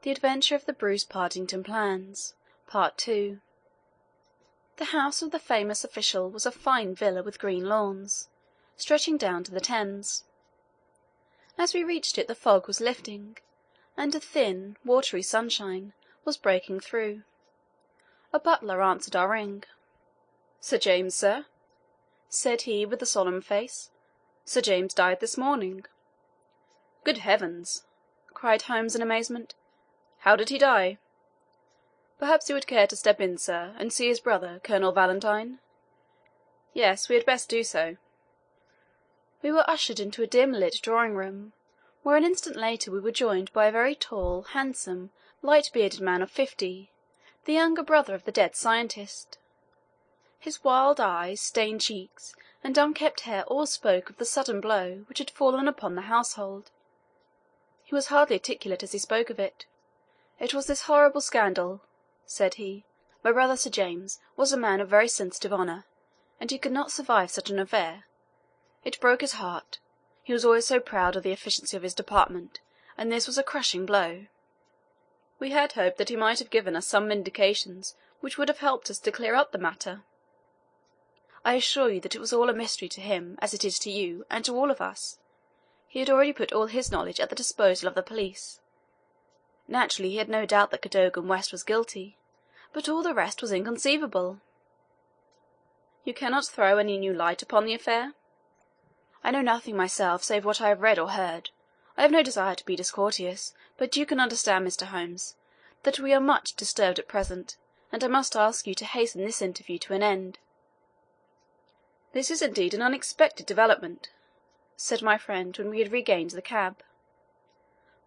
The Adventure of the Bruce Partington Plans, Part 2. The house of the famous official was a fine villa with green lawns, stretching down to the Thames. As we reached it the fog was lifting, and a thin, watery sunshine was breaking through. A butler answered our ring. "Sir James, sir?" said he, with a solemn face. "Sir James died this morning." "Good heavens!" cried Holmes in amazement. "How did he die?" "Perhaps you would care to step in, sir, and see his brother, Colonel Valentine?" "Yes, we had best do so." We were ushered into a dim-lit drawing-room, where an instant later we were joined by a very tall, handsome, light-bearded man of 50, the younger brother of the dead scientist. His wild eyes, stained cheeks, and unkempt hair all spoke of the sudden blow which had fallen upon the household. He was hardly articulate as he spoke of it. "It was this horrible scandal," said he. "My brother Sir James was a man of very sensitive honour, and he could not survive such an affair. It broke his heart. He was always so proud of the efficiency of his department, and this was a crushing blow. We had hoped that he might have given us some indications which would have helped us to clear up the matter. I assure you that it was all a mystery to him, as it is to you, and to all of us. He had already put all his knowledge at the disposal of the police. Naturally, he had no doubt that Cadogan West was guilty, but all the rest was inconceivable." "You cannot throw any new light upon the affair?" "I know nothing myself save what I have read or heard. I have no desire to be discourteous, but you can understand, Mr. Holmes, that we are much disturbed at present, and I must ask you to hasten this interview to an end." "This is indeed an unexpected development," said my friend when we had regained the cab.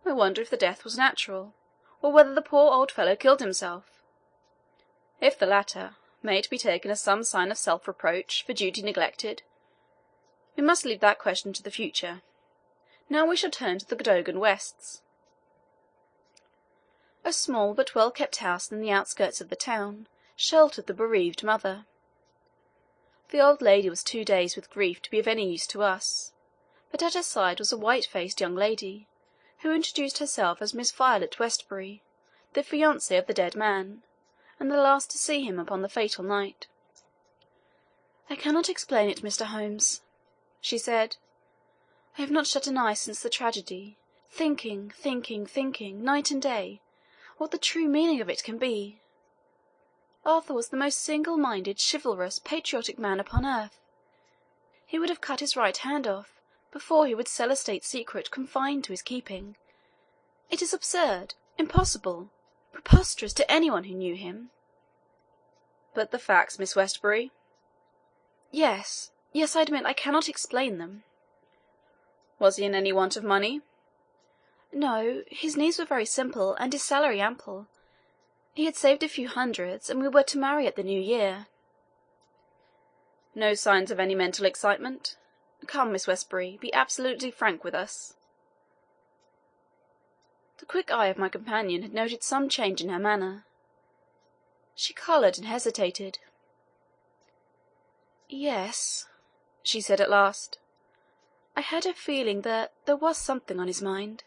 "I wonder if the death was natural, or whether the poor old fellow killed himself. If the latter, may it be taken as some sign of self-reproach for duty neglected? We must leave that question to the future. Now we shall turn to the Cadogan Wests." A small but well-kept house in the outskirts of the town sheltered the bereaved mother. The old lady was too dazed with grief to be of any use to us, but at her side was a white-faced young lady, who introduced herself as Miss Violet Westbury, the fiancée of the dead man, and the last to see him upon the fatal night. "I cannot explain it, Mr. Holmes," she said. "I have not shut an eye since the tragedy, thinking, night and day, what the true meaning of it can be. Arthur was the most single-minded, chivalrous, patriotic man upon earth. He would have cut his right hand off before he would sell a state secret confined to his keeping. It is absurd, impossible, preposterous to anyone who knew him." "But the facts, Miss Westbury?" Yes, I admit I cannot explain them." "Was he in any want of money?" "No, his needs were very simple, and his salary ample. He had saved a few hundreds, and we were to marry at the New Year." "No signs of any mental excitement? Come, Miss Westbury, be absolutely frank with us." The quick eye of my companion had noted some change in her manner. She coloured and hesitated. "Yes," she said at last. "I had a feeling that there was something on his mind."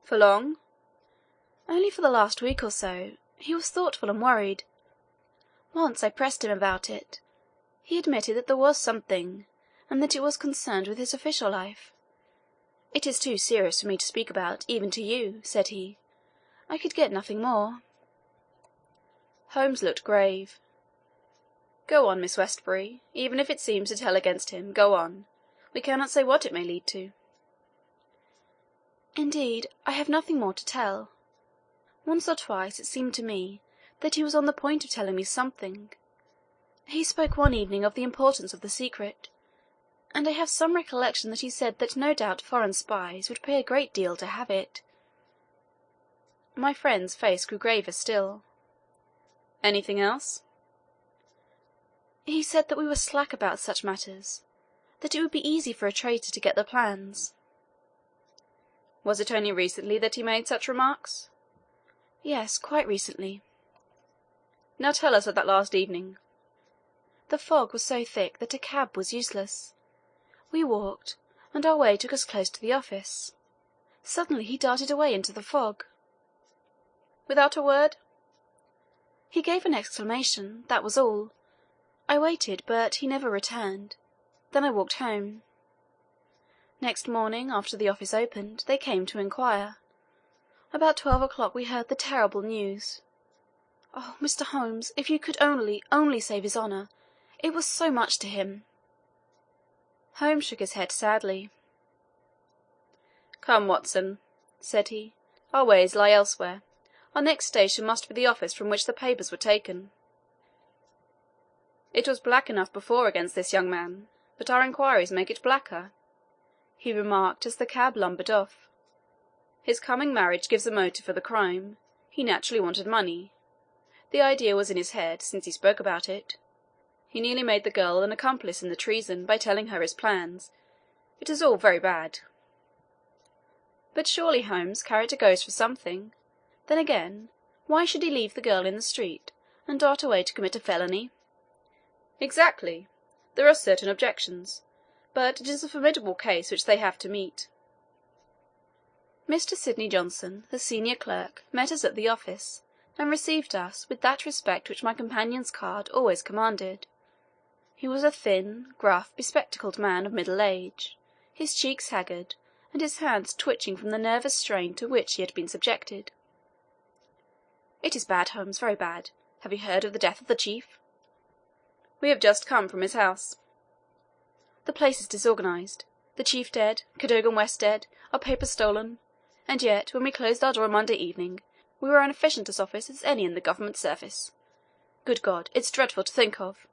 "For long?" "Only for the last week or so. He was thoughtful and worried. Once I pressed him about it. He admitted that there was something, and that it was concerned with his official life. 'It is too serious for me to speak about, even to you,' said he. I could get nothing more." Holmes looked grave. "Go on, Miss Westbury. Even if it seems to tell against him, go on. We cannot say what it may lead to." "Indeed, I have nothing more to tell. Once or twice it seemed to me that he was on the point of telling me something. He spoke one evening of the importance of the secret, and I have some recollection that he said that no doubt foreign spies would pay a great deal to have it." My friend's face grew graver still. "Anything else?" "He said that we were slack about such matters, that it would be easy for a traitor to get the plans." "Was it only recently that he made such remarks?" "Yes, quite recently." "Now tell us of that last evening." The fog was so thick that a cab was useless. We walked, and our way took us close to the office. Suddenly he darted away into the fog. without a word?" "He gave an exclamation, that was all. I waited, but he never returned. Then I walked home. Next morning, after the office opened, they came to inquire. About 12 o'clock we heard the terrible news. Oh, Mr. Holmes, if you could only save his honour! It was so much to him." Holmes shook his head sadly. "Come, Watson," said he, "our ways lie elsewhere. Our next station must be the office from which the papers were taken. It was black enough before against this young man, but our inquiries make it blacker," he remarked as the cab lumbered off. "His coming marriage gives a motive for the crime. He naturally wanted money. The idea was in his head, since he spoke about it. He nearly made the girl an accomplice in the treason by telling her his plans. It is all very bad." "But surely, Holmes, character goes for something. Then again, why should he leave the girl in the street and dart away to commit a felony?" "Exactly. There are certain objections, but it is a formidable case which they have to meet." Mr. Sydney Johnson, the senior clerk, met us at the office, and received us with that respect which my companion's card always commanded. He was a thin, gruff, bespectacled man of middle age, his cheeks haggard, and his hands twitching from the nervous strain to which he had been subjected. "It is bad, Holmes, very bad. Have you heard of the death of the chief?" "We have just come from his house." "The place is disorganized. The chief dead, Cadogan West dead, our papers stolen. And yet, when we closed our door on Monday evening, we were as efficient an office as any in the government service. Good God, it's dreadful to think of.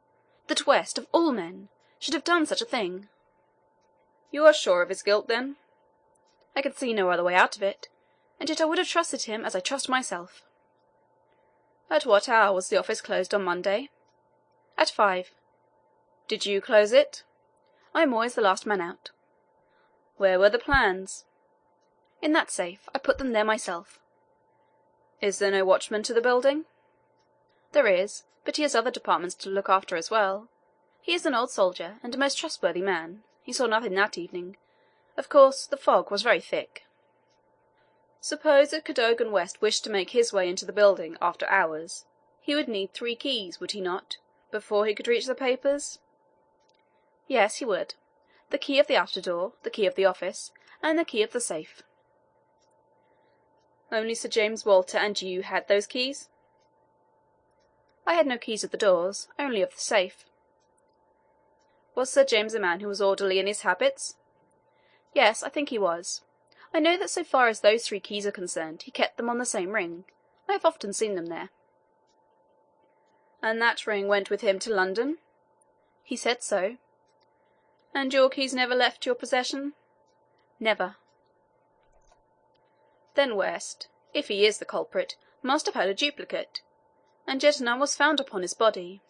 That West, of all men, should have done such a thing." "You are sure of his guilt, then?" "I can see no other way out of it, and yet I would have trusted him as I trust myself." "At what hour was the office closed on Monday?" "At 5. "Did you close it?" "I am always the last man out." "Where were the plans?" "In that safe. I put them there myself." "Is there no watchman to the building?" "There is, but he has other departments to look after as well. He is an old soldier, and a most trustworthy man. He saw nothing that evening. Of course, the fog was very thick." "Suppose that Cadogan West wished to make his way into the building after hours, he would need 3 keys, would he not, before he could reach the papers?" "Yes, he would. The key of the outer door, the key of the office, and the key of the safe." "Only Sir James Walter and you had those keys?" "I had no keys of the doors, only of the safe." "Was Sir James a man who was orderly in his habits?" "Yes, I think he was. I know that so far as those 3 keys are concerned, he kept them on the same ring. I have often seen them there." "And that ring went with him to London?" "He said so." "And your keys never left your possession?" "Never." "Then West, if he is the culprit, must have had a duplicate, and yet none was found upon his body.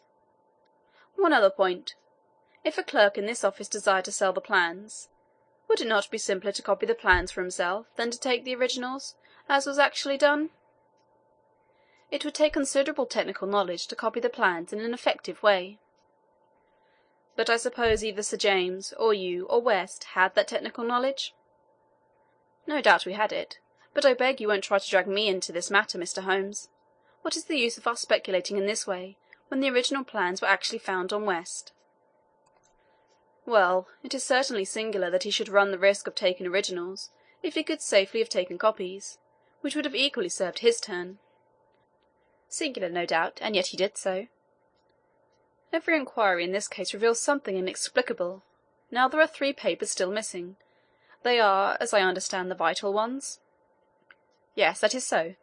One other point. If a clerk in this office desired to sell the plans, would it not be simpler to copy the plans for himself than to take the originals, as was actually done? It would take considerable technical knowledge to copy the plans in an effective way." "But I suppose either Sir James, or you, or West had that technical knowledge?" "No doubt we had it, but I beg you won't try to drag me into this matter, Mr. Holmes. What is the use of our speculating in this way, when the original plans were actually found on West?" "Well, it is certainly singular that he should run the risk of taking originals if he could safely have taken copies, which would have equally served his turn." "Singular, no doubt, and yet he did so." "Every inquiry in this case reveals something inexplicable. Now there are 3 papers still missing. They are, as I understand, the vital ones?" "Yes, that is so."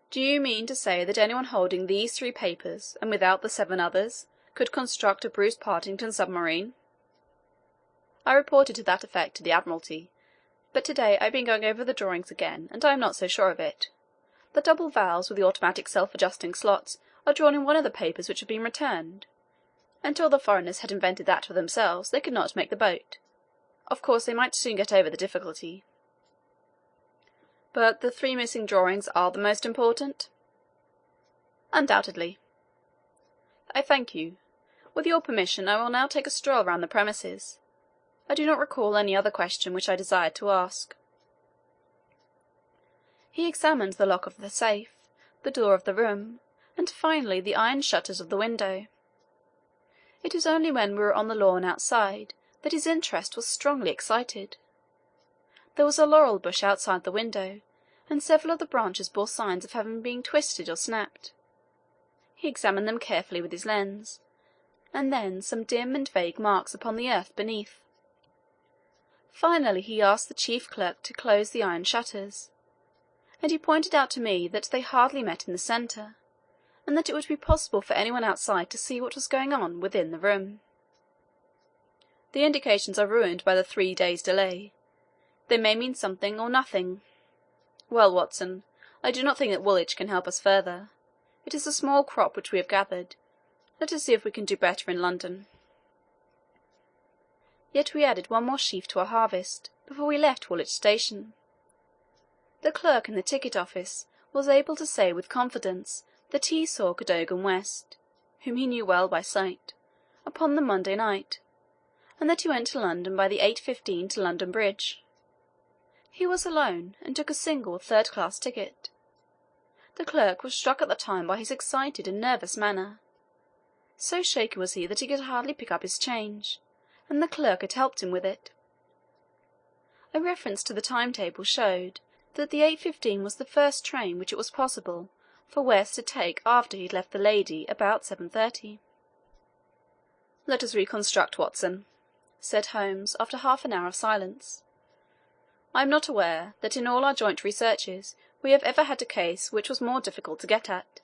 "Do you mean to say that anyone holding these 3 papers, and without the 7 others, could construct a Bruce Partington submarine?" "I reported to that effect to the Admiralty, but to-day I've been going over the drawings again, and I am not so sure of it. The double valves with the automatic self-adjusting slots are drawn in one of the papers which have been returned. Until the foreigners had invented that for themselves, they could not make the boat. Of course, they might soon get over the difficulty." "But the 3 missing drawings are the most important?" "Undoubtedly." "I thank you. With your permission, I will now take a stroll round the premises. I do not recall any other question which I desired to ask." He examined the lock of the safe, the door of the room, and finally the iron shutters of the window. It was only when we were on the lawn outside that his interest was strongly excited. There was a laurel bush outside the window, and several of the branches bore signs of having been twisted or snapped. He examined them carefully with his lens, and then some dim and vague marks upon the earth beneath. Finally he asked the chief clerk to close the iron shutters, and he pointed out to me that they hardly met in the centre, and that it would be possible for anyone outside to see what was going on within the room. "The indications are ruined by the 3 days' delay. They may mean something or nothing. Well, Watson, I do not think that Woolwich can help us further. It is a small crop which we have gathered. Let us see if we can do better in London." Yet we added one more sheaf to our harvest before we left Woolwich station. The clerk in the ticket office was able to say with confidence that he saw Cadogan West, whom he knew well by sight, upon the Monday night, and that he went to London by the 8:15 to London Bridge. He was alone, and took a single third-class ticket. The clerk was struck at the time by his excited and nervous manner. So shaken was he that he could hardly pick up his change, and the clerk had helped him with it. A reference to the timetable showed that the 8:15 was the first train which it was possible for West to take after he had left the lady about 7:30. "Let us reconstruct, Watson," said Holmes, after half an hour of silence. "I am not aware that in all our joint researches we have ever had a case which was more difficult to get at.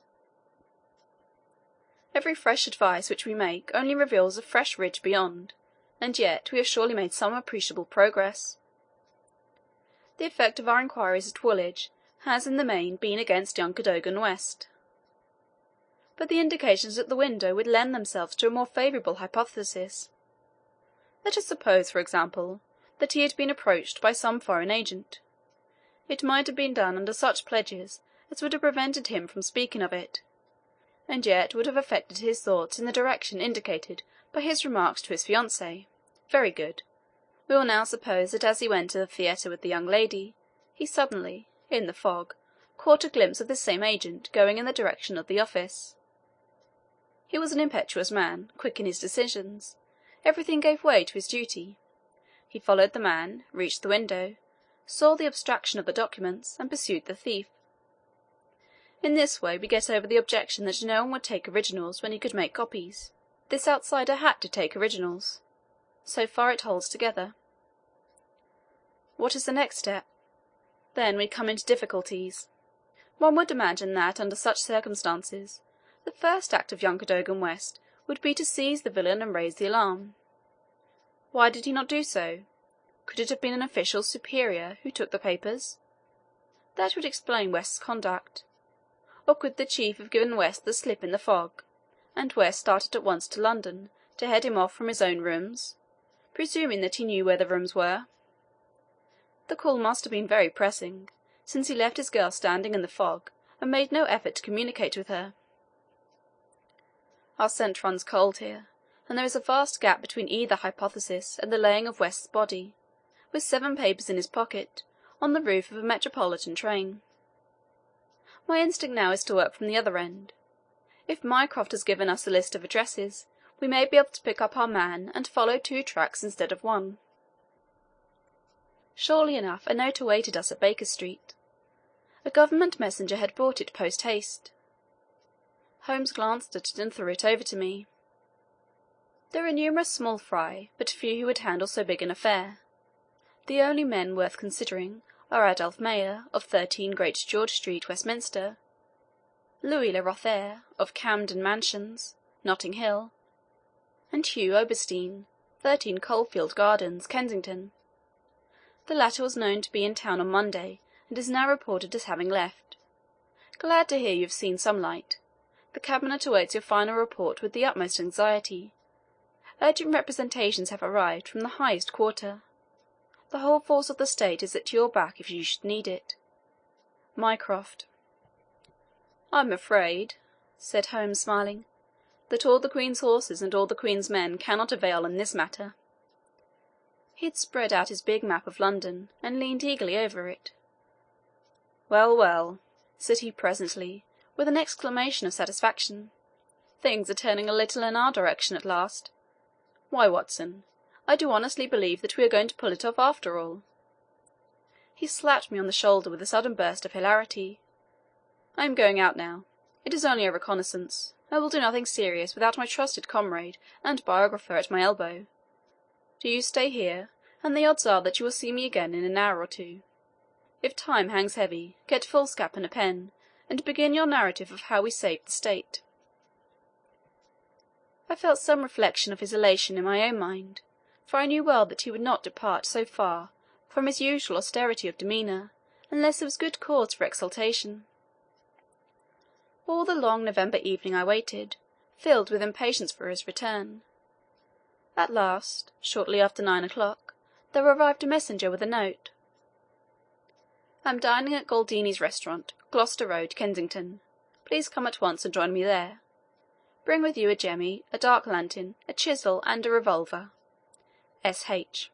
Every fresh advice which we make only reveals a fresh ridge beyond, and yet we have surely made some appreciable progress. The effect of our inquiries at Woolwich has in the main been against young Cadogan West. But the indications at the window would lend themselves to a more favourable hypothesis. Let us suppose, for example, that he had been approached by some foreign agent. It might have been done under such pledges as would have prevented him from speaking of it, and yet would have affected his thoughts in the direction indicated by his remarks to his fiancée. Very good. We will now suppose that as he went to the theatre with the young lady, he suddenly, in the fog, caught a glimpse of this same agent going in the direction of the office. He was an impetuous man, quick in his decisions. Everything gave way to his duty. He followed the man, reached the window, saw the abstraction of the documents, and pursued the thief. In this way we get over the objection that no one would take originals when he could make copies. This outsider had to take originals. So far it holds together. What is the next step? Then we come into difficulties. One would imagine that, under such circumstances, the first act of young Cadogan West would be to seize the villain and raise the alarm. Why did he not do so? Could it have been an official superior who took the papers? That would explain West's conduct. Or could the chief have given West the slip in the fog, and West started at once to London to head him off from his own rooms, presuming that he knew where the rooms were? The call must have been very pressing, since he left his girl standing in the fog and made no effort to communicate with her. Our scent runs cold here, and there is a vast gap between either hypothesis and the laying of West's body, with 7 papers in his pocket, on the roof of a metropolitan train. My instinct now is to work from the other end. If Mycroft has given us a list of addresses, we may be able to pick up our man and follow 2 tracks instead of 1. Surely enough, a note awaited us at Baker Street. A government messenger had brought it post-haste. Holmes glanced at it and threw it over to me. There are numerous small fry, but few who would handle so big an affair. The only men worth considering are Adolphe Mayer, of 13 Great George Street, Westminster, Louis Le Rothier, of Camden Mansions, Notting Hill, and Hugh Oberstein, 13 Coalfield Gardens, Kensington. The latter was known to be in town on Monday, and is now reported as having left. Glad to hear you have seen some light. The Cabinet awaits your final report with the utmost anxiety. Urgent representations have arrived from the highest quarter. The whole force of the state is at your back if you should need it. Mycroft. "I'm afraid," said Holmes, smiling, "that all the Queen's horses and all the Queen's men cannot avail in this matter." He had spread out his big map of London, and leaned eagerly over it. "Well, well," said he presently, with an exclamation of satisfaction, "things are turning a little in our direction at last. Why, Watson, I do honestly believe that we are going to pull it off after all." He slapped me on the shoulder with a sudden burst of hilarity. "I am going out now. It is only a reconnaissance. I will do nothing serious without my trusted comrade and biographer at my elbow. Do you stay here, and the odds are that you will see me again in an hour or two. If time hangs heavy, get foolscap and a pen, and begin your narrative of how we saved the state." I felt some reflection of his elation in my own mind, for I knew well that he would not depart so far from his usual austerity of demeanour unless there was good cause for exultation. All the long November evening I waited, filled with impatience for his return. At last, shortly after 9 o'clock, there arrived a messenger with a note. "I'm dining at Goldini's restaurant, Gloucester Road, Kensington. Please come at once and join me there. Bring with you a jemmy, a dark lantern, a chisel, and a revolver. S.H."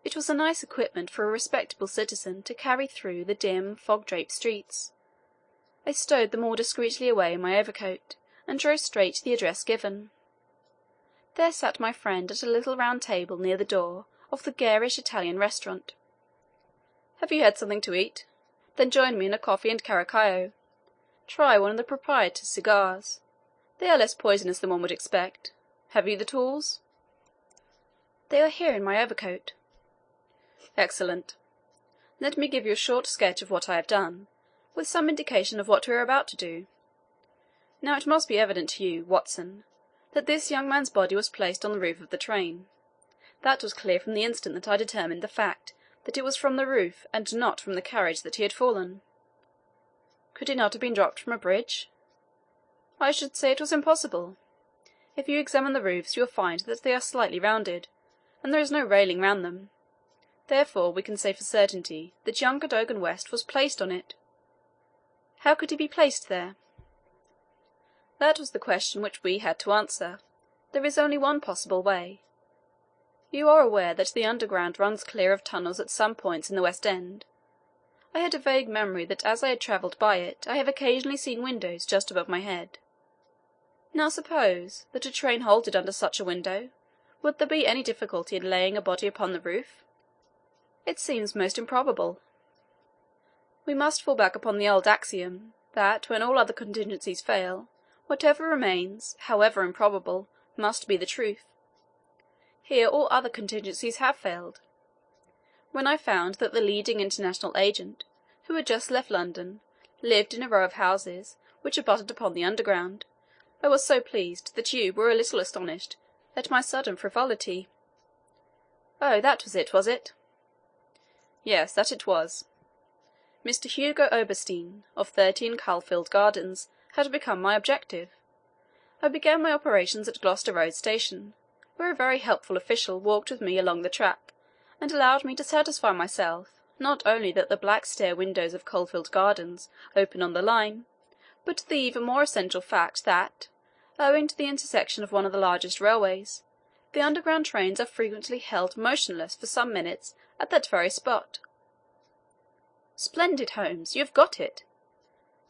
It was a nice equipment for a respectable citizen to carry through the dim, fog-draped streets. I stowed them all discreetly away in my overcoat, and drove straight to the address given. There sat my friend at a little round table near the door of the garish Italian restaurant. "Have you had something to eat? Then join me in a coffee and caracao. Try one of the proprietor's cigars. They are less poisonous than one would expect. Have you the tools?" "They are here in my overcoat." "Excellent. Let me give you a short sketch of what I have done, with some indication of what we are about to do. Now it must be evident to you, Watson, that this young man's body was placed on the roof of the train. That was clear from the instant that I determined the fact that it was from the roof and not from the carriage that he had fallen. Could it not have been dropped from a bridge? I should say it was impossible. If you examine the roofs you will find that they are slightly rounded, and there is no railing round them. Therefore we can say for certainty that young Cadogan West was placed on it. How could he be placed there? That was the question which we had to answer. There is only one possible way. You are aware that the underground runs clear of tunnels at some points in the West End. I had a vague memory that as I had travelled by it I have occasionally seen windows just above my head. Now suppose that a train halted under such a window, would there be any difficulty in laying a body upon the roof? It seems most improbable. We must fall back upon the old axiom, that when all other contingencies fail, whatever remains, however improbable, must be the truth. Here all other contingencies have failed. When I found that the leading international agent, who had just left London, lived in a row of houses which abutted upon the Underground, I was so pleased that you were a little astonished at my sudden frivolity. Oh, that was it, was it? Yes, that it was. Mr. Hugo Oberstein, of 13 Caulfield Gardens, had become my objective. I began my operations at Gloucester Road Station, where a very helpful official walked with me along the track, and allowed me to satisfy myself not only that the black stair windows of Caulfield Gardens open on the line, but the even more essential fact that, owing to the intersection of one of the largest railways, the underground trains are frequently held motionless for some minutes at that very spot. Splendid, Holmes, you have got it.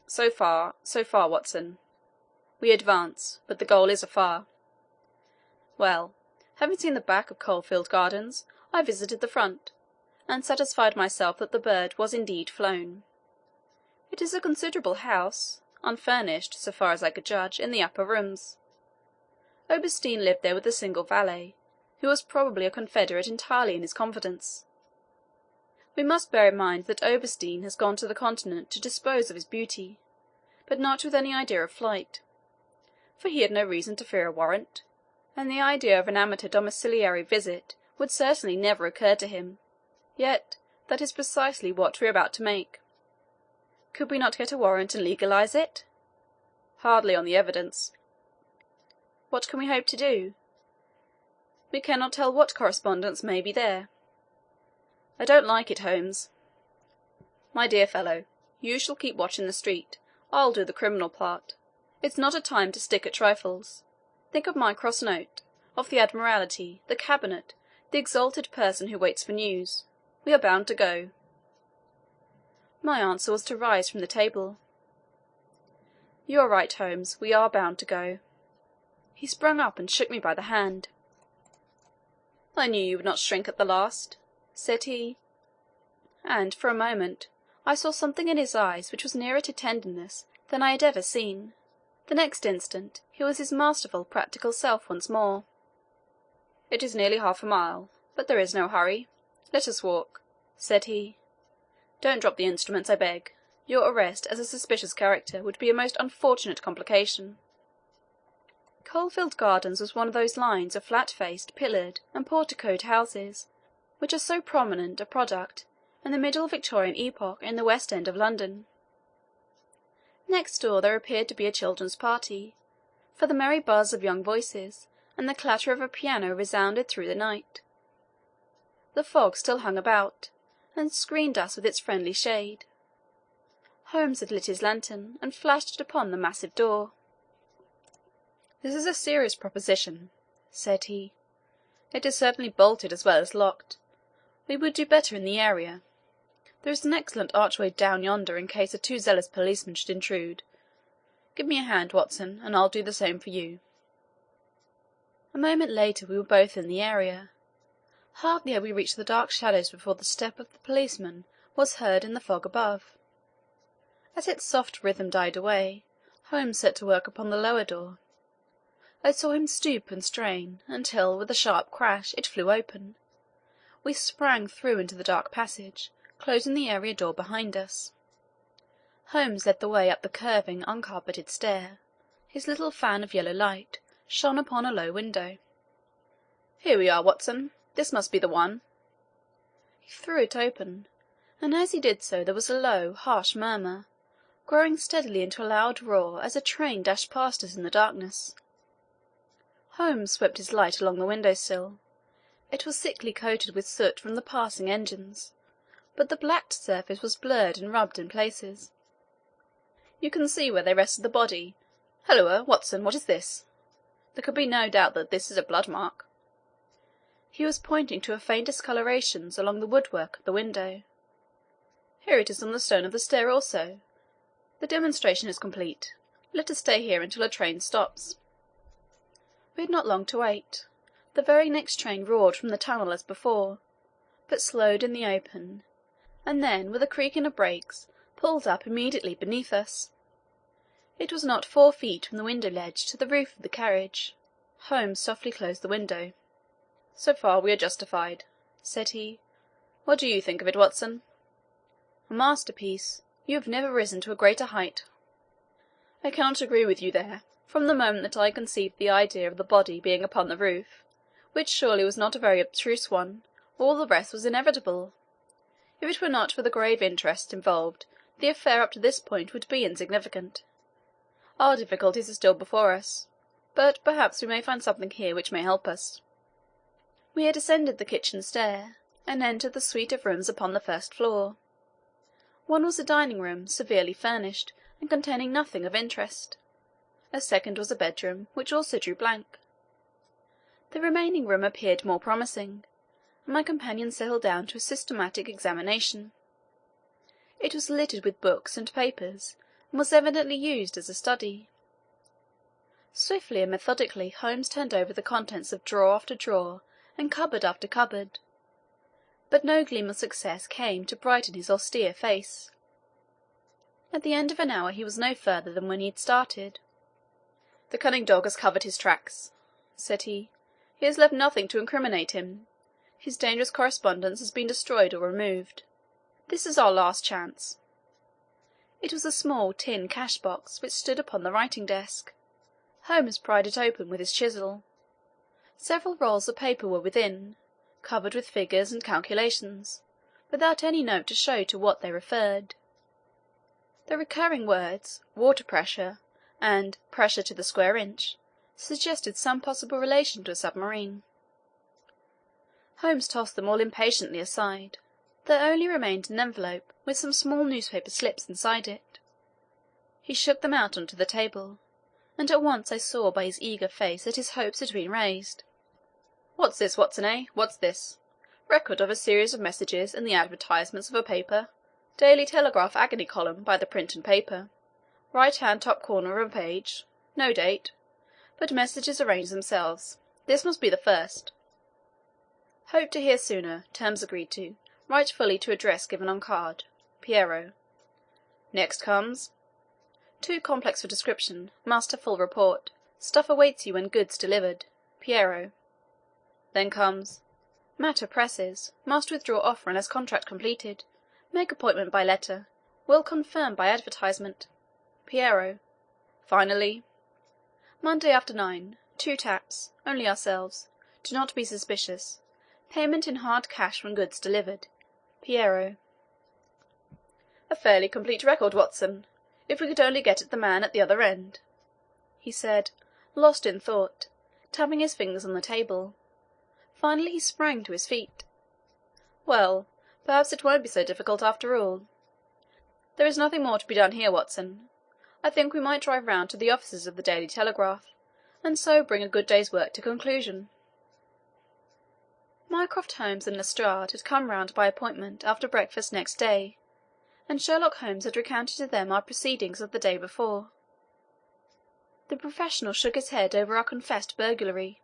So far, Watson. We advance, but the goal is afar. Well, having seen the back of Caulfield Gardens, I visited the front, and satisfied myself that the bird was indeed flown. It is a considerable house, unfurnished, so far as I could judge, in the upper rooms. Oberstein lived there with a single valet, who was probably a confederate entirely in his confidence. We must bear in mind that Oberstein has gone to the Continent to dispose of his beauty, but not with any idea of flight, for he had no reason to fear a warrant, and the idea of an amateur domiciliary visit would certainly never occur to him. Yet that is precisely what we are about to make. Could we not get a warrant and legalise it? Hardly on the evidence. What can we hope to do? We cannot tell what correspondence may be there. I don't like it, Holmes. My dear fellow, you shall keep watch in the street. I'll do the criminal part. It's not a time to stick at trifles. Think of my cross note, of the Admiralty, the Cabinet, the exalted person who waits for news. We are bound to go. My answer was to rise from the table. "You are right, Holmes. We are bound to go." He sprung up and shook me by the hand. "I knew you would not shrink at the last," said he. And for a moment I saw something in his eyes which was nearer to tenderness than I had ever seen. The next instant he was his masterful, practical self once more. "It is nearly half a mile, but there is no hurry. Let us walk," said he. "Don't drop the instruments, I beg. Your arrest as a suspicious character would be a most unfortunate complication." Coalfield Gardens was one of those lines of flat-faced, pillared, and porticoed houses which are so prominent a product in the middle Victorian epoch in the West End of London. Next door there appeared to be a children's party, for the merry buzz of young voices and the clatter of a piano resounded through the night. The fog still hung about, and screened us with its friendly shade. Holmes had lit his lantern and flashed it upon the massive door. "This is a serious proposition," said he. "It is certainly bolted as well as locked. We would do better in the area. There is an excellent archway down yonder in case a too zealous policeman should intrude. Give me a hand, Watson, and I'll do the same for you." A moment later we were both in the area. Hardly had we reached the dark shadows before the step of the policeman was heard in the fog above. As its soft rhythm died away, Holmes set to work upon the lower door. I saw him stoop and strain until, with a sharp crash, it flew open. We sprang through into the dark passage, closing the area door behind us. Holmes led the way up the curving, uncarpeted stair. His little fan of yellow light shone upon a low window. "Here we are, Watson. This must be the one." He threw it open, and as he did so there was a low, harsh murmur, growing steadily into a loud roar as a train dashed past us in the darkness. Holmes swept his light along the window-sill. It was thickly coated with soot from the passing engines, but the black surface was blurred and rubbed in places. "You can see where they rested the body. Halloa, Watson, what is this? There could be no doubt that this is a blood mark." He was pointing to a faint discoloration along the woodwork of the window. "Here it is on the stone of the stair also. The demonstration is complete. Let us stay here until a train stops." We had not long to wait. The very next train roared from the tunnel as before, but slowed in the open, and then, with a creaking of brakes, pulled up immediately beneath us. It was not 4 feet from the window ledge to the roof of the carriage. Holmes softly closed the window. "So far we are justified," said he. "What do you think of it, Watson?" "A masterpiece. You have never risen to a greater height." "I cannot agree with you there. From the moment that I conceived the idea of the body being upon the roof, which surely was not a very abstruse one, all the rest was inevitable. If it were not for the grave interests involved, the affair up to this point would be insignificant. Our difficulties are still before us, but perhaps we may find something here which may help us." We had ascended the kitchen stair and entered the suite of rooms upon the first floor. One was a dining room, severely furnished and containing nothing of interest. A second was a bedroom, which also drew blank. The remaining room appeared more promising, and my companion settled down to a systematic examination. It was littered with books and papers, and was evidently used as a study. Swiftly and methodically Holmes turned over the contents of drawer after drawer and cupboard after cupboard, but no gleam of success came to brighten his austere face. At the end of an hour he was no further than when he had started. "The cunning dog has covered his tracks," said he. "He has left nothing to incriminate him. His dangerous correspondence has been destroyed or removed. This is our last chance." It was a small tin cash-box which stood upon the writing-desk. Holmes pried it open with his chisel. Several rolls of paper were within, covered with figures and calculations, without any note to show to what they referred. The recurring words, water pressure, and pressure to the square inch, suggested some possible relation to a submarine. Holmes tossed them all impatiently aside. There only remained an envelope with some small newspaper slips inside it. He shook them out onto the table, and at once I saw by his eager face that his hopes had been raised. "What's this, Watson, eh? What's this? Record of a series of messages in the advertisements of a paper? Daily Telegraph agony column by the print and paper. Right-hand top corner of a page. No date. But messages arrange themselves. This must be the first. Hope to hear sooner. Terms agreed to. Write fully to address given on card. Piero. Next comes... Too complex for description. Must have full report. Stuff awaits you when goods delivered. Piero. Then comes... Matter presses. Must withdraw offer unless contract completed. Make appointment by letter. Will confirm by advertisement. Piero. Finally... Monday after 9. 2 taps. Only ourselves. Do not be suspicious. Payment in hard cash when goods delivered. Piero. A fairly complete record, Watson. If we could only get at the man at the other end, he said, lost in thought, tapping his fingers on the table. Finally he sprang to his feet. Well, perhaps it won't be so difficult after all. There is nothing more to be done here, Watson. I think we might drive round to the offices of the Daily Telegraph, and so bring a good day's work to conclusion. Mycroft, Holmes and Lestrade had come round by appointment after breakfast next day, and Sherlock Holmes had recounted to them our proceedings of the day before. The professional shook his head over our confessed burglary.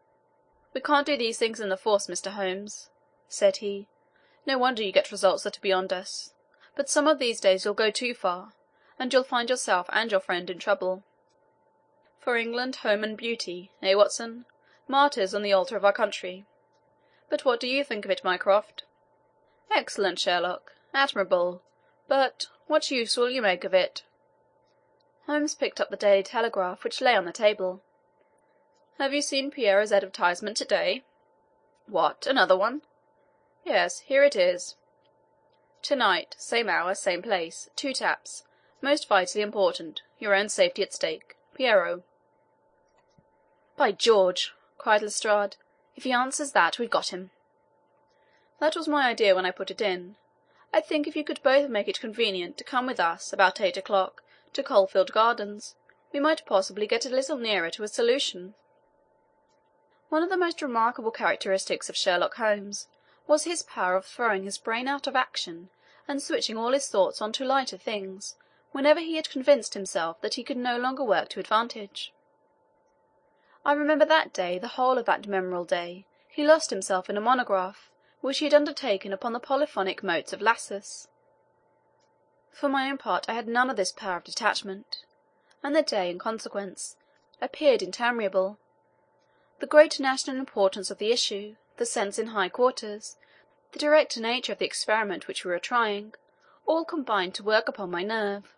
"We can't do these things in the force, Mr. Holmes," said he. "No wonder you get results that are beyond us. But some of these days you'll go too far, and you'll find yourself and your friend in trouble. For England, home and beauty, eh, Watson? Martyrs on the altar of our country. But what do you think of it, Mycroft?" "Excellent, Sherlock. Admirable. But what use will you make of it?" Holmes picked up the Daily Telegraph, which lay on the table. "Have you seen Piero's advertisement today?" "What, another one?" "Yes, here it is. Tonight, same hour, same place. 2 taps. Most vitally important. Your own safety at stake. Piero." "By George!" cried Lestrade. "If he answers that, we've got him." "That was my idea when I put it in. I think if you could both make it convenient to come with us, about 8 o'clock, to Coalfield Gardens, we might possibly get a little nearer to a solution." One of the most remarkable characteristics of Sherlock Holmes was his power of throwing his brain out of action and switching all his thoughts on to lighter things whenever he had convinced himself that he could no longer work to advantage. I remember that day, the whole of that memorable day, he lost himself in a monograph which he had undertaken upon the polyphonic motes of Lassus. For my own part, I had none of this power of detachment, and the day, in consequence, appeared interminable. The great national importance of the issue, the sense in high quarters, the direct nature of the experiment which we were trying, all combined to work upon my nerve.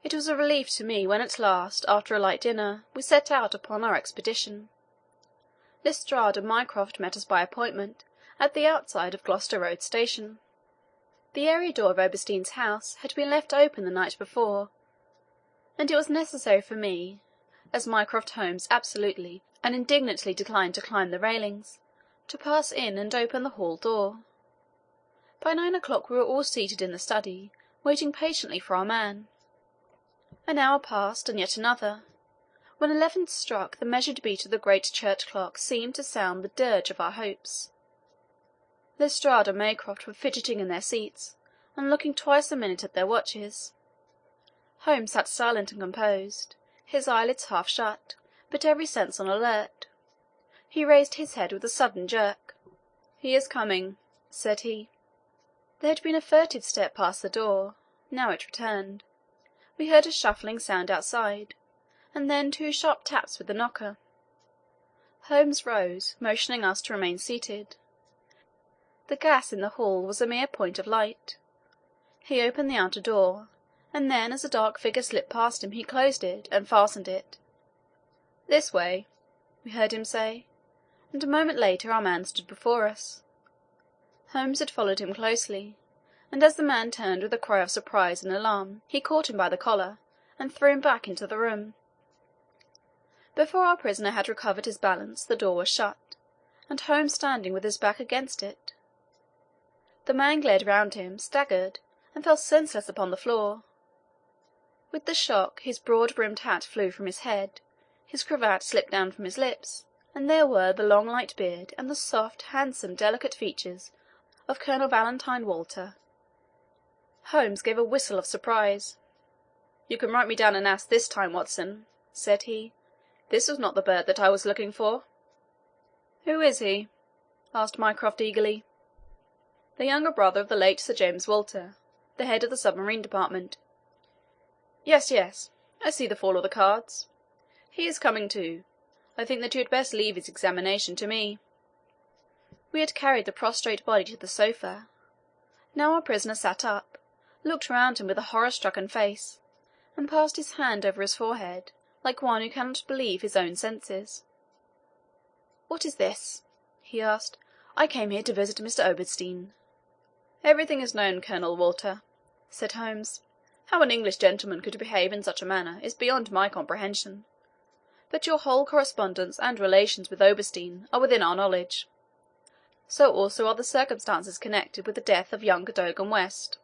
It was a relief to me when at last, after a light dinner, we set out upon our expedition. Lestrade and Mycroft met us by appointment at the outside of Gloucester Road Station. The area door of Oberstein's house had been left open the night before, and it was necessary for me, as Mycroft Holmes absolutely and indignantly declined to climb the railings, to pass in and open the hall door. By 9 o'clock we were all seated in the study, waiting patiently for our man. An hour passed, and yet another. When 11 struck, the measured beat of the great church clock seemed to sound the dirge of our hopes. Lestrade and Mycroft were fidgeting in their seats, and looking twice a minute at their watches. Holmes sat silent and composed, his eyelids half shut, but every sense on alert. He raised his head with a sudden jerk. "He is coming," said he. There had been a furtive step past the door. Now it returned. We heard a shuffling sound outside, and then 2 sharp taps with the knocker. Holmes rose, motioning us to remain seated. The gas in the hall was a mere point of light. He opened the outer door, and then as a dark figure slipped past him he closed it and fastened it. "This way," we heard him say, and a moment later our man stood before us. Holmes had followed him closely, and as the man turned with a cry of surprise and alarm, he caught him by the collar and threw him back into the room. Before our prisoner had recovered his balance, the door was shut, and Holmes standing with his back against it. The man glared round him, staggered, and fell senseless upon the floor. With the shock, his broad-brimmed hat flew from his head, his cravat slipped down from his lips, and there were the long light beard and the soft, handsome, delicate features of Colonel Valentine Walter. Holmes gave a whistle of surprise. "You can write me down an ass this time, Watson," said he. "This was not the bird that I was looking for." "Who is he?" asked Mycroft eagerly. "The younger brother of the late Sir James Walter, the head of the submarine department." Yes, I see the fall of the cards. He is coming too. I think that you had best leave his examination to me." We had carried the prostrate body to the sofa. Now our prisoner sat up, looked round him with a horror-stricken face, and passed his hand over his forehead like one who cannot believe his own senses. "What is this?" he asked. "I came here to visit Mr. Oberdstein." "Everything is known, Colonel Walter," said Holmes. "How an English gentleman could behave in such a manner is beyond my comprehension. But your whole correspondence and relations with Oberdstein are within our knowledge. So also are the circumstances connected with the death of young Cadogan West.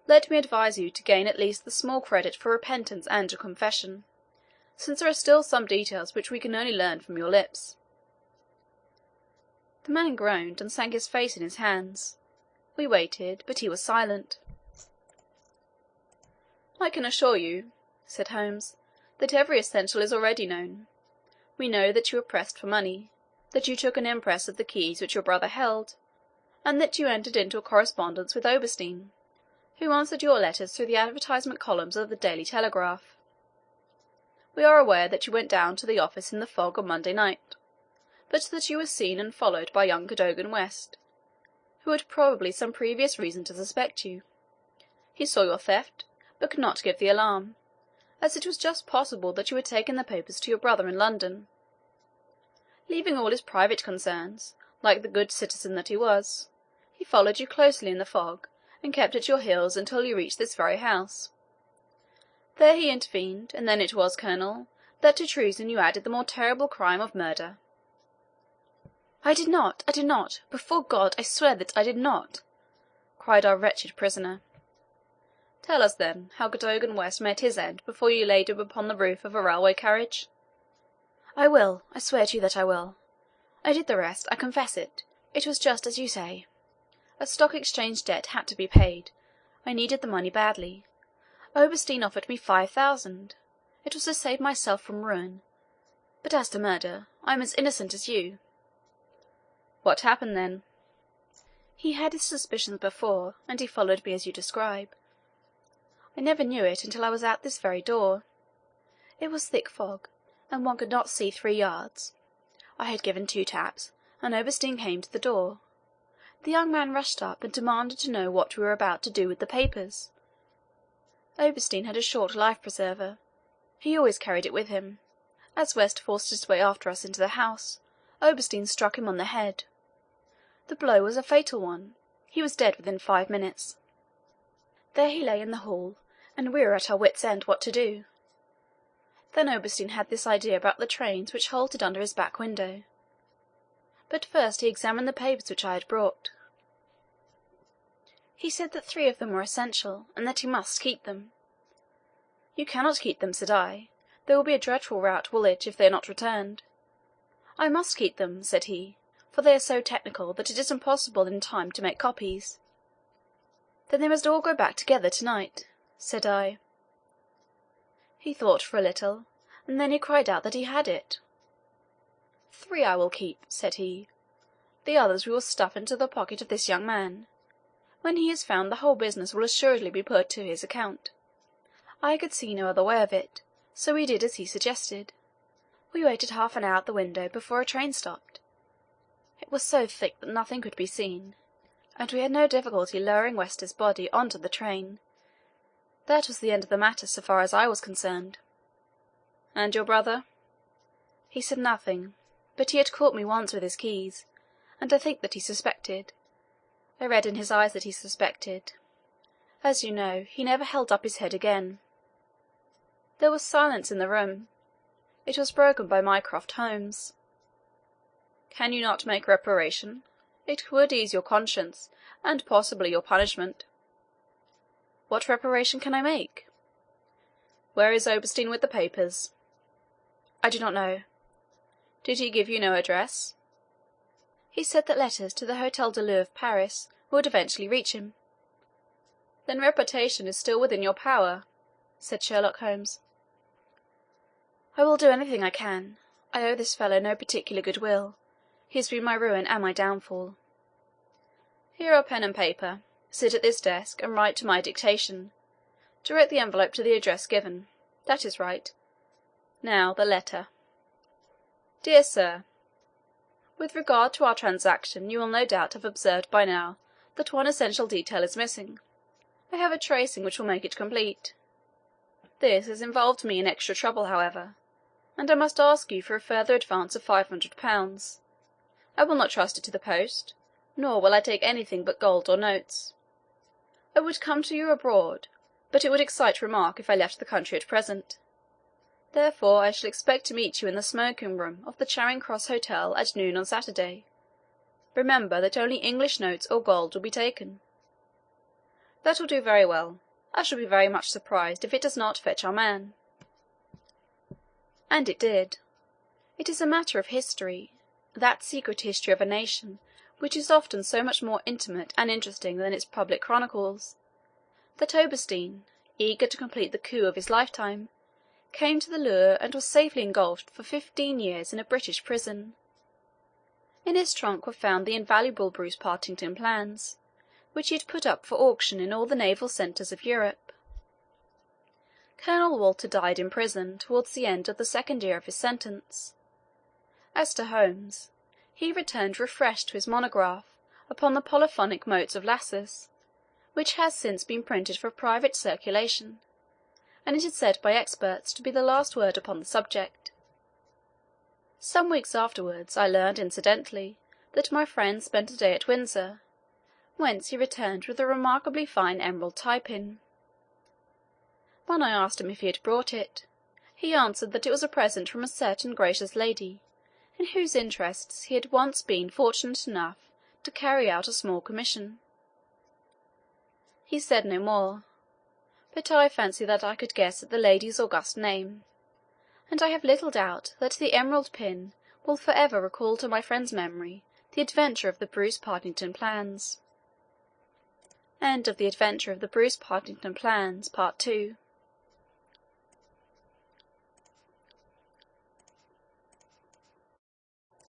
Let me advise you to gain at least the small credit for repentance and a confession, since there are still some details which we can only learn from your lips." The man groaned and sank his face in his hands. We waited, but he was silent. "I can assure you," said Holmes, "that every essential is already known. We know that you were pressed for money, that you took an impress of the keys which your brother held, and that you entered into a correspondence with Oberdstein, who answered your letters through the advertisement columns of the Daily Telegraph. We are aware that you went down to the office in the fog on Monday night, but that you were seen and followed by young Cadogan West, who had probably some previous reason to suspect you. He saw your theft, but could not give the alarm, as it was just possible that you had taken the papers to your brother in London. Leaving all his private concerns, like the good citizen that he was, he followed you closely in the fog, and kept at your heels until you reached this very house. There he intervened, and then it was, Colonel, that to treason you added the more terrible crime of murder." I did not! Before God, I swear that I did not!" cried our wretched prisoner. "Tell us, then, how Cadogan West met his end before you laid him upon the roof of a railway carriage." "I will. I swear to you that I will. I did the rest. I confess it. It was just as you say. A stock exchange debt had to be paid. I needed the money badly. Oberdstein offered me 5,000. It was to save myself from ruin. But as to murder, I am as innocent as you." "What happened then?" "He had his suspicions before, and he followed me as you describe. I never knew it until I was at this very door. It was thick fog, and one could not see 3 yards. I had given 2 taps, and Oberdstein came to the door. The young man rushed up and demanded to know what we were about to do with the papers. Oberdstein had a short life-preserver. He always carried it with him. As West forced his way after us into the house, Oberdstein struck him on the head. The blow was a fatal one. He was dead within 5 minutes. There he lay in the hall, and we were at our wits' end what to do. Then Oberdstein had this idea about the trains which halted under his back window. But first he examined the papers which I had brought. He said that 3 of them were essential, and that he must keep them. 'You cannot keep them,' said I. 'There will be a dreadful row at Woolwich if they are not returned.' 'I must keep them,' said he, 'for they are so technical that it is impossible in time to make copies.' 'Then they must all go back together to-night,' said I. He thought for a little, and then he cried out that he had it. 3 I will keep,' said he. 'The others we will stuff into the pocket of this young man. When he is found, the whole business will assuredly be put to his account.' I could see no other way of it, so we did as he suggested. We waited half an hour at the window before a train stopped. It was so thick that nothing could be seen, and we had no difficulty lowering West's body on to the train. That was the end of the matter so far as I was concerned." "And your brother?" "He said nothing, but he had caught me once with his keys, and I think that he suspected. I read in his eyes that he suspected. As you know, he never held up his head again." There was silence in the room. It was broken by Mycroft Holmes. "Can you not make reparation? It would ease your conscience, and possibly your punishment." "What reparation can I make?" "Where is Oberdstein with the papers?" "I do not know." "Did he give you no address?" "He said that letters to the Hotel de Leu of Paris would eventually reach him." "Then reputation is still within your power," said Sherlock Holmes. "I will do anything I can. I owe this fellow no particular goodwill. He has been my ruin and my downfall. Here are pen and paper. Sit at this desk, and write to my dictation. Direct the envelope to the address given. That is right. Now, the letter. Dear Sir, with regard to our transaction, you will no doubt have observed by now that one essential detail is missing. I have a tracing which will make it complete. This has involved me in extra trouble, however, and I must ask you for a further advance of £500. I will not trust it to the post, nor will I take anything but gold or notes. I would come to you abroad, but it would excite remark if I left the country at present. Therefore I shall expect to meet you in the smoking-room of the Charing Cross Hotel at noon on Saturday. Remember that only English notes or gold will be taken." "That will do very well. I shall be very much surprised if it does not fetch our man." And it did. It is a matter of history, that secret history of a nation which is often so much more intimate and interesting than its public chronicles, that Oberstein, eager to complete the coup of his lifetime, came to the Louvre and was safely engulfed for 15 years in a British prison. In his trunk were found the invaluable Bruce Partington plans, which he had put up for auction in all the naval centres of Europe. Colonel Walter died in prison towards the end of the second year of his sentence. As to Holmes, he returned refreshed to his monograph upon the polyphonic motes of Lassus, which has since been printed for private circulation, and it is said by experts to be the last word upon the subject. Some weeks afterwards I learned incidentally that my friend spent a day at Windsor, whence he returned with a remarkably fine emerald tie-pin. When I asked him if he had brought it, he answered that it was a present from a certain gracious lady, in whose interests he had once been fortunate enough to carry out a small commission. He said no more, but I fancy that I could guess at the lady's august name, and I have little doubt that the emerald pin will for ever recall to my friend's memory the adventure of the Bruce Partington plans. End of the Adventure of the Bruce Partington Plans, Part 2.